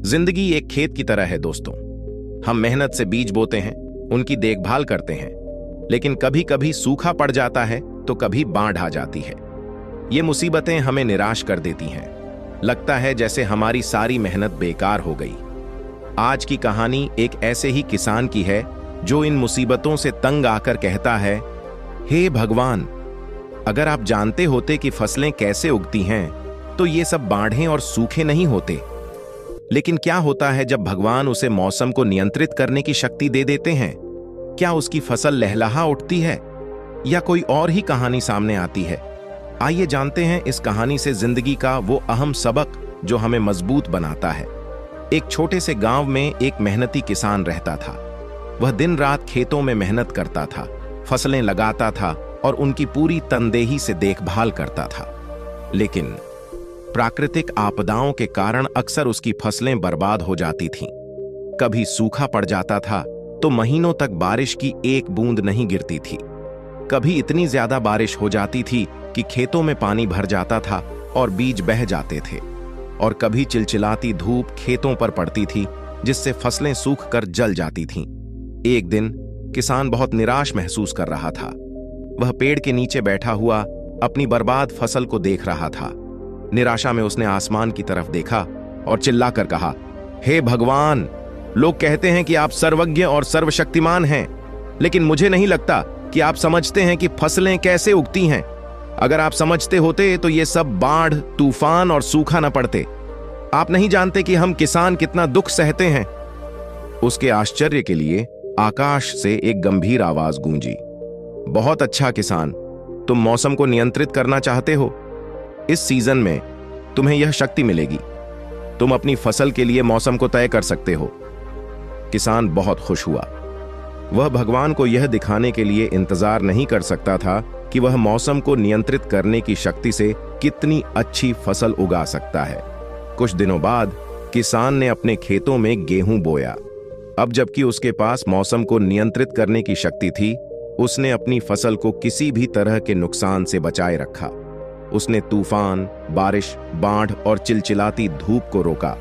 जिंदगी एक खेत की तरह है दोस्तों। हम मेहनत से बीज बोते हैं, उनकी देखभाल करते हैं, लेकिन कभी कभी सूखा पड़ जाता है तो कभी बाढ़ आ जाती है। ये मुसीबतें हमें निराश कर देती हैं। लगता है जैसे हमारी सारी मेहनत बेकार हो गई। आज की कहानी एक ऐसे ही किसान की है जो इन मुसीबतों से तंग आकर कहता है, हे भगवान, अगर आप जानते होते कि फसलें कैसे उगती हैं तो ये सब बाढ़ें और सूखे नहीं होते। लेकिन क्या होता है जब भगवान उसे मौसम को नियंत्रित करने की शक्ति दे देते हैं? क्या उसकी फसल लहलहा उठती है या कोई और ही कहानी सामने आती है? आइए जानते हैं इस कहानी से जिंदगी का वो अहम सबक जो हमें मजबूत बनाता है। एक छोटे से गांव में एक मेहनती किसान रहता था। वह दिन रात खेतों में मेहनत करता था, फसलें लगाता था और उनकी पूरी तनदेही से देखभाल करता था। लेकिन प्राकृतिक आपदाओं के कारण अक्सर उसकी फसलें बर्बाद हो जाती थीं। कभी सूखा पड़ जाता था तो महीनों तक बारिश की एक बूंद नहीं गिरती थी। कभी इतनी ज्यादा बारिश हो जाती थी कि खेतों में पानी भर जाता था और बीज बह जाते थे। और कभी चिलचिलाती धूप खेतों पर पड़ती थी जिससे फसलें सूख कर जल जाती थीं। एक दिन किसान बहुत निराश महसूस कर रहा था। वह पेड़ के नीचे बैठा हुआ अपनी बर्बाद फसल को देख रहा था। निराशा में उसने आसमान की तरफ देखा और चिल्लाकर कहा, हे भगवान, लोग कहते हैं कि आप सर्वज्ञ और सर्वशक्तिमान हैं, लेकिन मुझे नहीं लगता कि आप समझते हैं कि फसलें कैसे उगती हैं। अगर आप समझते होते तो ये सब बाढ़, तूफान और सूखा न पड़ते। आप नहीं जानते कि हम किसान कितना दुख सहते हैं। उसके आश्चर्य के लिए आकाश से एक गंभीर आवाज गूंजी, बहुत अच्छा किसान, तुम मौसम को नियंत्रित करना चाहते हो। इस सीजन में तुम्हें यह शक्ति मिलेगी। तुम अपनी फसल के लिए मौसम को तय कर सकते हो। किसान बहुत खुश हुआ। वह भगवान को यह दिखाने के लिए इंतजार नहीं कर सकता था कि वह मौसम को नियंत्रित करने की शक्ति से कितनी अच्छी फसल उगा सकता है। कुछ दिनों बाद किसान ने अपने खेतों में गेहूं बोया। अब जबकि उसके पास मौसम को नियंत्रित करने की शक्ति थी, उसने अपनी फसल को किसी भी तरह के नुकसान से बचाए रखा। उसने तूफान, बारिश, बाढ़ और चिलचिलाती धूप को रोका।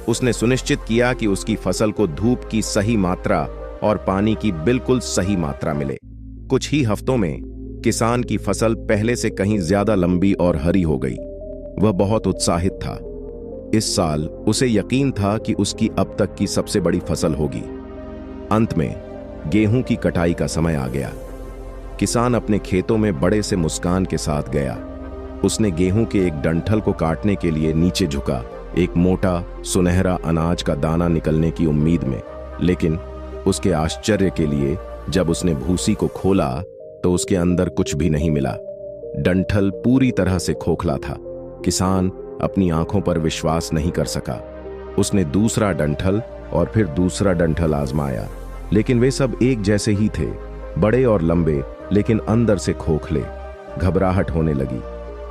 उसने सुनिश्चित किया कि उसकी फसल को धूप की सही मात्रा और पानी की बिल्कुल सही मात्रा मिले। कुछ ही हफ्तों में किसान की फसल पहले से कहीं ज्यादा लंबी और हरी हो गई। वह बहुत उत्साहित था। इस साल उसे यकीन था कि उसकी अब तक की सबसे बड़ी फसल होगी। अंत में गेहूं की कटाई का समय आ गया। किसान अपने खेतों में बड़े से मुस्कान के साथ गया। उसने गेहूं के एक डंठल को काटने के लिए नीचे झुका, एक मोटा सुनहरा अनाज का दाना निकलने की उम्मीद में। लेकिन उसके आश्चर्य के लिए जब उसने भूसी को खोला तो उसके अंदर कुछ भी नहीं मिला। डंठल पूरी तरह से खोखला था। किसान अपनी आंखों पर विश्वास नहीं कर सका। उसने दूसरा डंठल और फिर दूसरा डंठल आजमाया, लेकिन वे सब एक जैसे ही थे, बड़े और लंबे, लेकिन अंदर से खोखले। घबराहट होने लगी।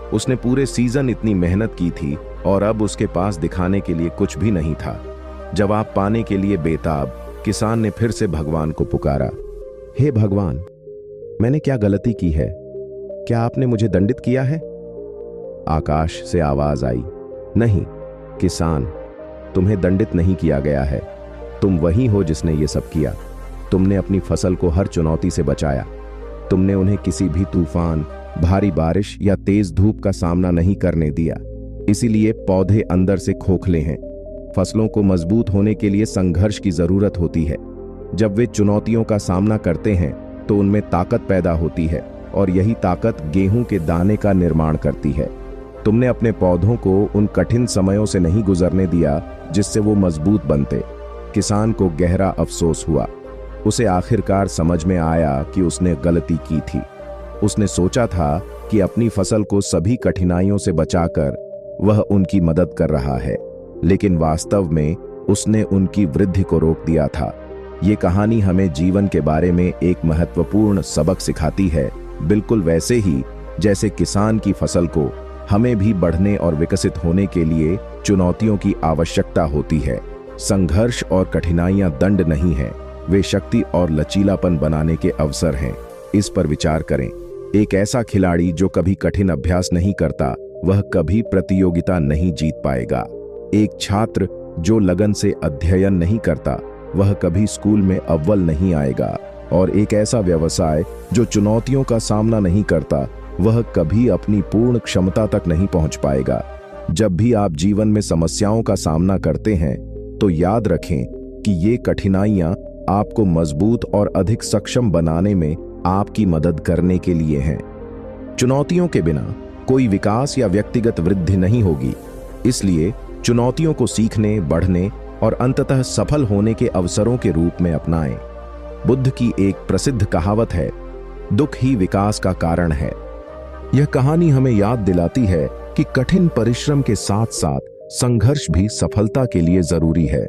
उसने पूरे सीजन इतनी मेहनत की थी और अब उसके पास दिखाने के लिए कुछ भी नहीं था। जवाब पाने के लिए बेताब किसान ने फिर से भगवान को पुकारा, हे भगवान, मैंने क्या गलती की है? क्या आपने मुझे दंडित किया है? आकाश से आवाज आई, नहीं किसान, तुम्हें दंडित नहीं किया गया है। तुम वही हो जिसने ये सब किया। तुमने अपनी फसल को हर चुनौती से बचाया। तुमने उन्हें किसी भी तूफान, भारी बारिश या तेज धूप का सामना नहीं करने दिया। इसीलिए पौधे अंदर से खोखले हैं। फसलों को मजबूत होने के लिए संघर्ष की जरूरत होती है। जब वे चुनौतियों का सामना करते हैं तो उनमें ताकत पैदा होती है और यही ताकत गेहूं के दाने का निर्माण करती है। तुमने अपने पौधों को उन कठिन समयों से नहीं गुजरने दिया जिससे वो मजबूत बनते। किसान को गहरा अफसोस हुआ। उसे आखिरकार समझ में आया कि उसने गलती की थी। उसने सोचा था कि अपनी फसल को सभी कठिनाइयों से बचाकर वह उनकी मदद कर रहा है, लेकिन वास्तव में उसने उनकी वृद्धि को रोक दिया था। ये कहानी हमें जीवन के बारे में एक महत्वपूर्ण सबक सिखाती है। बिल्कुल वैसे ही जैसे किसान की फसल को हमें भी बढ़ने और विकसित होने के लिए चुनौतियों की आवश्यकता होती है। संघर्ष और कठिनाइयां दंड नहीं हैं, वे शक्ति और लचीलापन बनाने के अवसर हैं। इस पर विचार करें। एक ऐसा खिलाड़ी जो कभी कठिन अभ्यास नहीं करता, वह कभी प्रतियोगिता नहीं जीत पाएगा। एक छात्र जो लगन से अध्ययन नहीं करता वह कभी स्कूल में अव्वल नहीं आएगा, और एक ऐसा व्यवसाय जो चुनौतियों का सामना नहीं करता वह कभी अपनी पूर्ण क्षमता तक नहीं पहुंच पाएगा। जब भी आप जीवन में समस्याओं का सामना करते हैं तो याद रखें कि ये कठिनाइयां आपको मजबूत और अधिक सक्षम बनाने में आपकी मदद करने के लिए हैं। चुनौतियों के बिना कोई विकास या व्यक्तिगत वृद्धि नहीं होगी, इसलिए चुनौतियों को सीखने, बढ़ने और अंततः सफल होने के अवसरों के रूप में अपनाएं। बुद्ध की एक प्रसिद्ध कहावत है, दुख ही विकास का कारण है। यह कहानी हमें याद दिलाती है कि कठिन परिश्रम के साथ साथ संघर्ष भी सफलता के लिए जरूरी है।